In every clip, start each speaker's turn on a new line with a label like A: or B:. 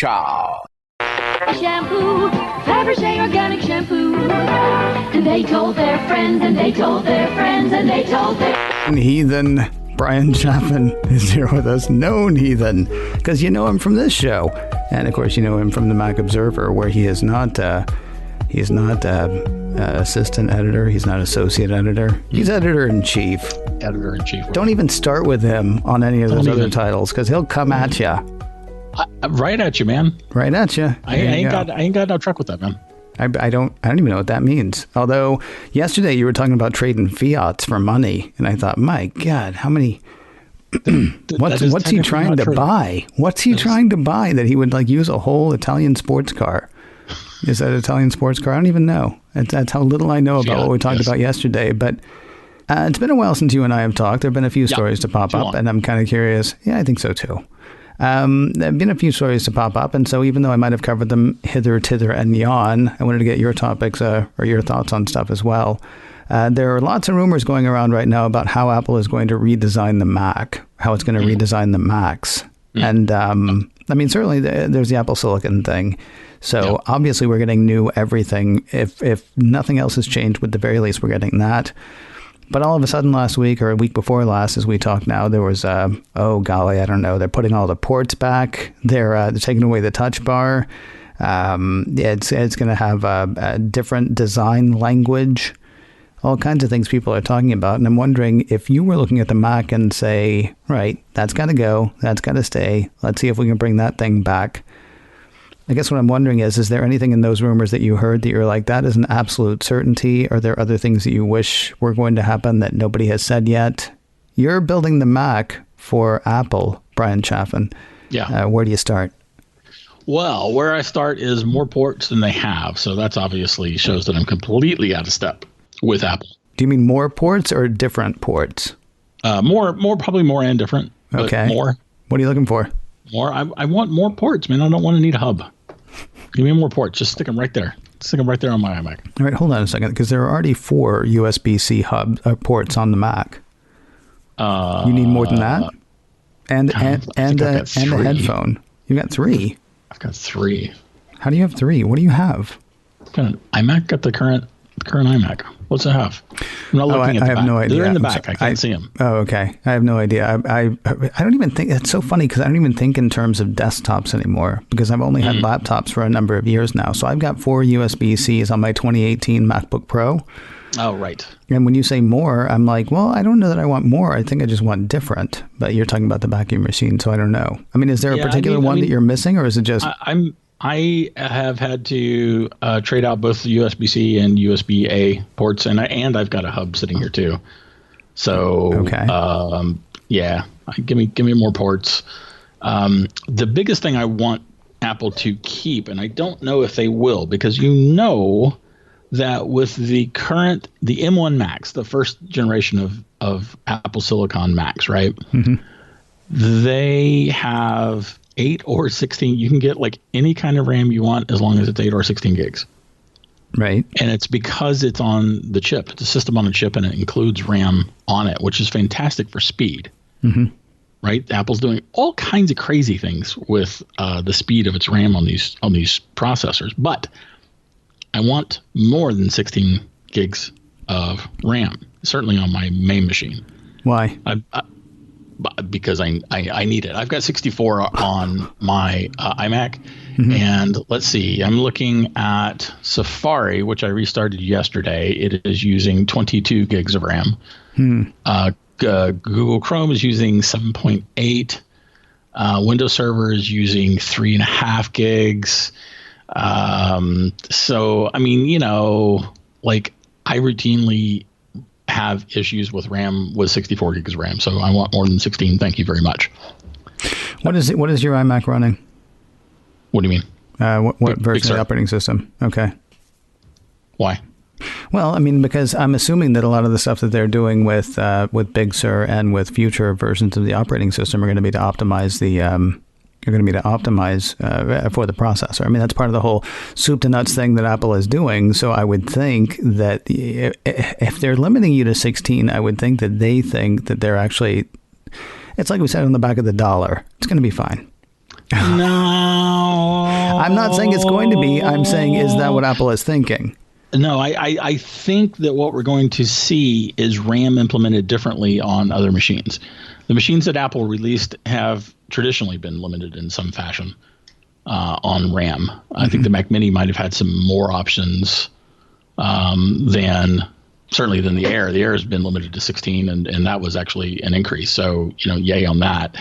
A: Cha.
B: Shampoo, Fabergé organic shampoo. And they told their friends, and they told their friends, and they told their...
C: Heathen Bryan Chaffin is here with us. Known heathen, because you know him from this show. And, of course, you know him from the Mac Observer, where he is not... He's not assistant editor. He's not associate editor. He's editor-in-chief.
D: Editor-in-chief.
C: Don't even start with him on any of those other titles, because he'll come at you.
D: Right at you, man.
C: Right at you.
D: I ain't got no truck with that, man.
C: I don't even know what that means. Although yesterday you were talking about trading fiats for money, and I thought, my God, how many? What's he trying to buy? What's he trying to buy that he would use a whole Italian sports car? Is that an Italian sports car? I don't even know. That's how little I know about what we talked about yesterday. But it's been a while since you and I have talked. There have been a few stories to pop up, and I'm kind of curious. Yeah, I think so too. There have been a few stories to pop up, and so even though I might have covered them hither, tither, and yon, I wanted to get your topics or your thoughts on stuff as well. There are lots of rumors going around right now about how Apple is going to redesign the Mac, how it's going to redesign the Macs. And I mean, certainly there's the Apple Silicon thing. So obviously we're getting new everything. If nothing else has changed, at the very least, we're getting that. But all of a sudden last week or a week before last, as we talk now, there was, oh, golly, I don't know. They're putting all the ports back. They're taking away the touch bar. It's going to have a different design language, all kinds of things people are talking about. And I'm wondering if you were looking at the Mac and say, right, that's got to go. That's got to stay. Let's see if we can bring that thing back. I guess what I'm wondering is there anything in those rumors that you heard that you're like, that is an absolute certainty? Are there other things that you wish were going to happen that nobody has said yet? You're building the Mac for Apple, Bryan Chaffin.
D: Yeah.
C: Where do you start?
D: Well, where I start is more ports than they have. So that's obviously shows that I'm completely out of step with Apple.
C: Do you mean more ports or different ports?
D: Probably more and different.
C: Okay.
D: More.
C: What are you looking for?
D: More. I want more ports, man. I don't want to need a hub. Give me more ports. Just stick them right there. Stick them right there on my iMac.
C: All right, hold on a second, because there are already 4 USB-C ports on the Mac. You need more than that? And a headphone. You got 3.
D: I've got 3.
C: How do you have 3? What do you have?
D: Got an iMac. Got the current iMac. What's it have? I'm not looking at the back.
C: I have no idea.
D: They're in the back. I can't see them.
C: Oh, okay. I have no idea. I don't even think, it's so funny because I don't even think in terms of desktops anymore, because I've only had laptops for a number of years now. So I've got 4 USB-Cs on my 2018 MacBook Pro.
D: Oh, right.
C: And when you say more, I'm like, well, I don't know that I want more. I think I just want different. But you're talking about the back of your machine, so I don't know. I mean, is there a particular one that you're missing, or is it just...
D: I have had to trade out both the USB-C and USB-A ports, and I've got a hub sitting here too. So,
C: okay.
D: Give me more ports. The biggest thing I want Apple to keep, and I don't know if they will, because you know that with the M1 Macs, the first generation of Apple Silicon Macs, right? Mm-hmm. They have 8 or 16. You can get any kind of RAM you want as long as it's 8 or 16 gigs.
C: Right.
D: And it's because it's on the chip. It's a system on a chip, and it includes RAM on it, which is fantastic for speed. Mm-hmm. Right? Apple's doing all kinds of crazy things with the speed of its RAM on these processors. But I want more than 16 gigs of RAM, certainly on my main machine.
C: Why?
D: Because I need it. I've got 64 on my iMac, and let's see. I'm looking at Safari, which I restarted yesterday. It is using 22 gigs of RAM. Google Chrome is using 7.8. Windows Server is using 3.5 gigs. So I mean, I routinely have issues with RAM with 64 gigs of RAM, so I want more than 16. Thank you very much.
C: What is your iMac running?
D: What do you mean?
C: What version of the operating system? Okay.
D: Why?
C: Well, I mean, because I'm assuming that a lot of the stuff that they're doing with Big Sur and with future versions of the operating system are going to be to optimize for the processor. I mean, that's part of the whole soup to nuts thing that Apple is doing. So I would think that if they're limiting you to 16, I would think that they think that they're actually, it's like we said on the back of the dollar. It's going to be fine.
D: No.
C: I'm not saying it's going to be. I'm saying, is that what Apple is thinking?
D: No, I think that what we're going to see is RAM implemented differently on other machines. The machines that Apple released have traditionally been limited in some fashion on RAM. I think the Mac Mini might have had some more options than the Air. The Air has been limited to 16, and that was actually an increase. So, yay on that.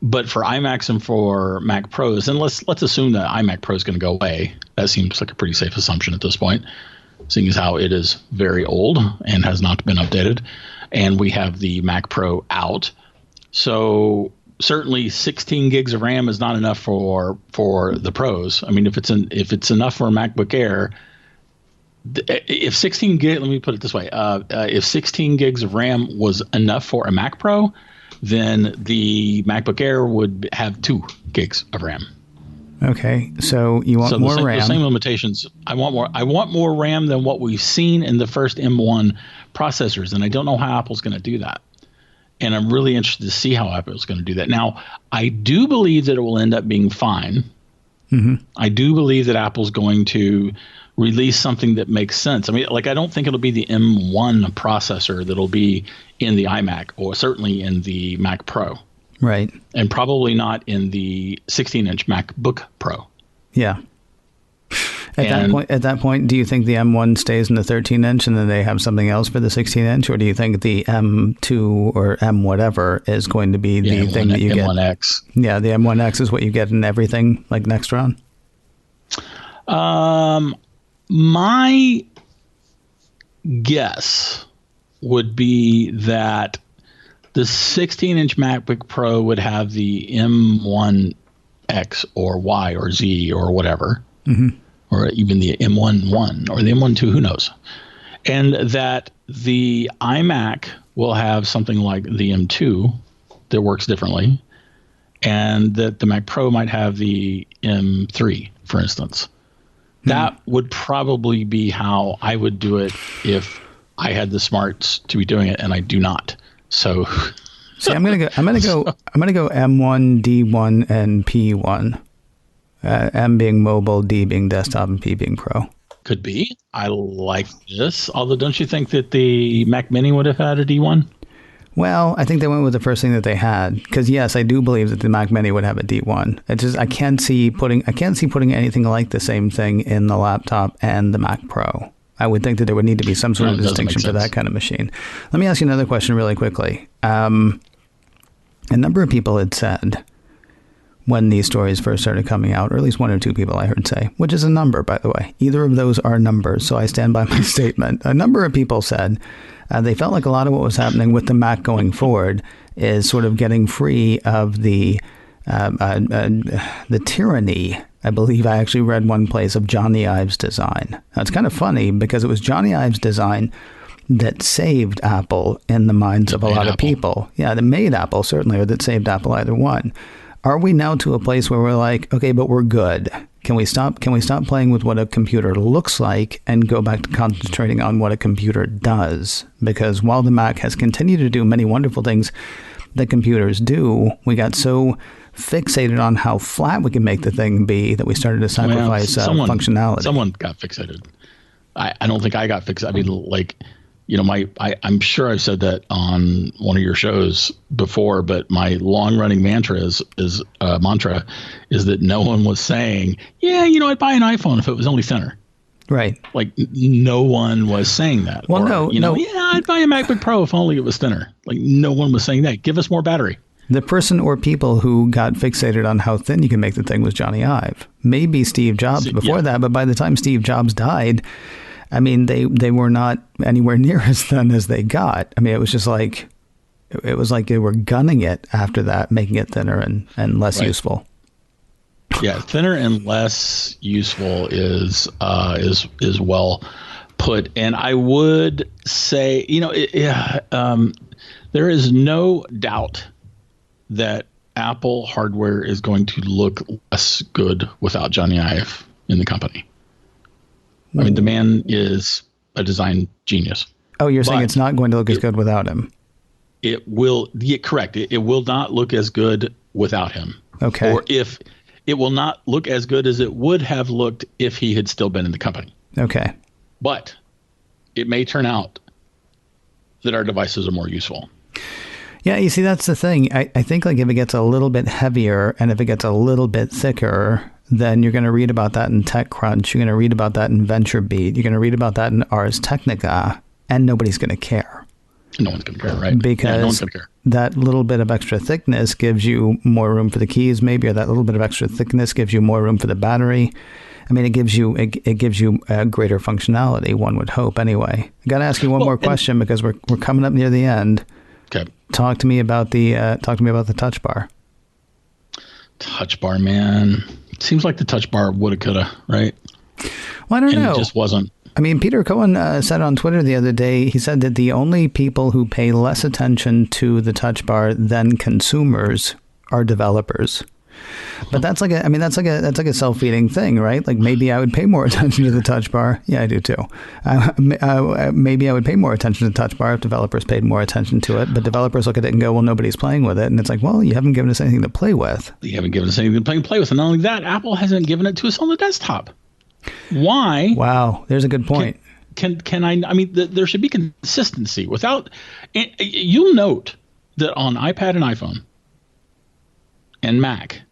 D: But for iMacs and for Mac Pros, and let's assume that iMac Pro is going to go away. That seems like a pretty safe assumption at this point, seeing as how it is very old and has not been updated. And we have the Mac Pro out. So certainly 16 gigs of RAM is not enough for the pros. I mean, if it's enough for a MacBook Air, if 16 gig, let me put it this way. If 16 gigs of RAM was enough for a Mac Pro, then the MacBook Air would have 2 gigs of RAM.
C: Okay, so you want more RAM.
D: The same limitations. I want more RAM than what we've seen in the first M1 processors, and I don't know how Apple's going to do that. And I'm really interested to see how Apple's going to do that. Now, I do believe that it will end up being fine. I do believe that Apple's going to release something that makes sense. I mean, I don't think it'll be the M1 processor that'll be in the iMac, or certainly in the Mac Pro.
C: Right.
D: And probably not in the 16-inch MacBook Pro.
C: Yeah. At that point, do you think the M1 stays in the 13-inch and then they have something else for the 16-inch, or do you think the M2 or M whatever is going to be the thing that you get?
D: M1X.
C: Yeah, the M1X is what you get in everything, like Nextron?
D: My guess would be that the 16-inch MacBook Pro would have the M1X or Y or Z or whatever, or even the M1 or the M1 2, who knows? And that the iMac will have something like the M2 that works differently, and that the Mac Pro might have the M3, for instance. That would probably be how I would do it if I had the smarts to be doing it, and I do not. So,
C: see, I'm gonna go M1, D1, and P1. M being mobile, D being desktop, and P being pro.
D: Could be. I like this. Although, don't you think that the Mac Mini would have had a D1?
C: Well, I think they went with the first thing that they had, because yes, I do believe that the Mac Mini would have a D1. It's just I can't see putting anything like the same thing in the laptop and the Mac Pro. I would think that there would need to be some sort of distinction for that kind of machine. Let me ask you another question really quickly. A number of people had said when these stories first started coming out, or at least one or two people I heard say, which is a number, by the way. Either of those are numbers, so I stand by my statement. A number of people said they felt like a lot of what was happening with the Mac going forward is sort of getting free of the tyranny. I believe I actually read one place of Johnny Ive's design. Now, it's kind of funny because it was Johnny Ive's design that saved Apple in the minds of a lot of people. Yeah, that made Apple, certainly, or that saved Apple, either one. Are we now to a place where we're like, okay, but we're good? Can we stop playing with what a computer looks like and go back to concentrating on what a computer does? Because while the Mac has continued to do many wonderful things that computers do, we got so fixated on how flat we can make the thing be that we started to sacrifice functionality.
D: Someone got fixated. I don't think I got fixated. I mean, like, you know, I'm sure I've said that on one of your shows before, but my long-running mantra is that no one was saying, yeah, you know, I'd buy an iPhone if it was only thinner.
C: Right.
D: Like, no one was saying that.
C: Well,
D: yeah, I'd buy a MacBook Pro if only it was thinner. Like, no one was saying that. Give us more battery.
C: The person or people who got fixated on how thin you can make the thing was Johnny Ive. Maybe Steve Jobs before that, but by the time Steve Jobs died, I mean, they were not anywhere near as thin as they got. I mean, it was just like, it was like they were gunning it after that, making it thinner and less useful.
D: Yeah, thinner and less useful is well put. And I would say, you know, there is no doubt that Apple hardware is going to look less good without Johnny Ive in the company. I mean, the man is a design genius.
C: Oh, you're saying it's not going to look as good without him?
D: It will. Yeah, correct. It will not look as good without him.
C: Okay.
D: Or if it will not look as good as it would have looked if he had still been in the company.
C: Okay.
D: But it may turn out that our devices are more useful.
C: Yeah, you see, that's the thing. I think like if it gets a little bit heavier and if it gets a little bit thicker, then you're going to read about that in TechCrunch. You're going to read about that in VentureBeat. You're going to read about that in Ars Technica, and nobody's going to care.
D: No one's going to care, right?
C: Because
D: no one's going to care.
C: That little bit of extra thickness gives you more room for the keys, maybe, or that little bit of extra thickness gives you more room for the battery. I mean, it gives you a greater functionality, one would hope, anyway. I got to ask you one more question because we're coming up near the end.
D: Okay.
C: Talk to me about the touch bar.
D: Touch bar, man. It seems like the touch bar woulda, coulda, right?
C: Well, I don't know.
D: It just wasn't.
C: I mean, Peter Cohen said on Twitter the other day, he said that the only people who pay less attention to the touch bar than consumers are developers. But that's like a self-feeding thing, right? Like maybe I would pay more attention to the touch bar. Yeah, I do too. Maybe I would pay more attention to the touch bar if developers paid more attention to it. But developers look at it and go, well, nobody's playing with it. And it's like, well, you haven't given us anything to play with.
D: You haven't given us anything to play with. And not only that, Apple hasn't given it to us on the desktop. Why?
C: Wow, there's a good point.
D: I mean, there should be consistency. You'll note that on iPad and iPhone and Mac,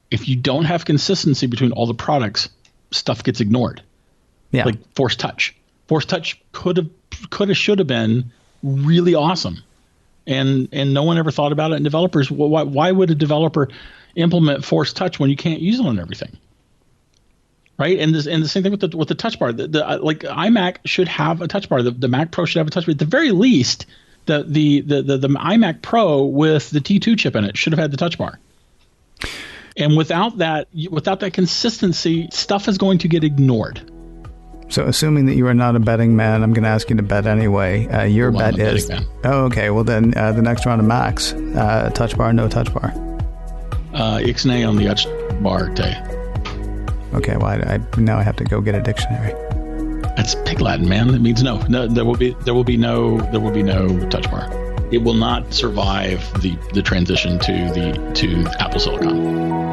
D: if you don't have consistency between all the products, stuff gets ignored.
C: Yeah.
D: Like Force Touch. Force Touch should have been really awesome. And no one ever thought about it. And developers, why would a developer implement Force Touch when you can't use it on everything? Right, and the same thing with the touch bar. Like iMac should have a touch bar. The Mac Pro should have a touch bar. At the very least, the iMac Pro with the T2 chip in it should have had the touch bar. And without that consistency, stuff is going to get ignored.
C: So, assuming that you are not a betting man, I'm going to ask you to bet anyway. Your bet is oh, okay. Well, then the next round of Macs, touch bar, no touch bar.
D: Ixnay on the touch bar day.
C: Okay, well, I now I have to go get a dictionary.
D: That's Pig Latin, man. That means no. No, there will be no touch bar. It will not survive the transition to Apple Silicon.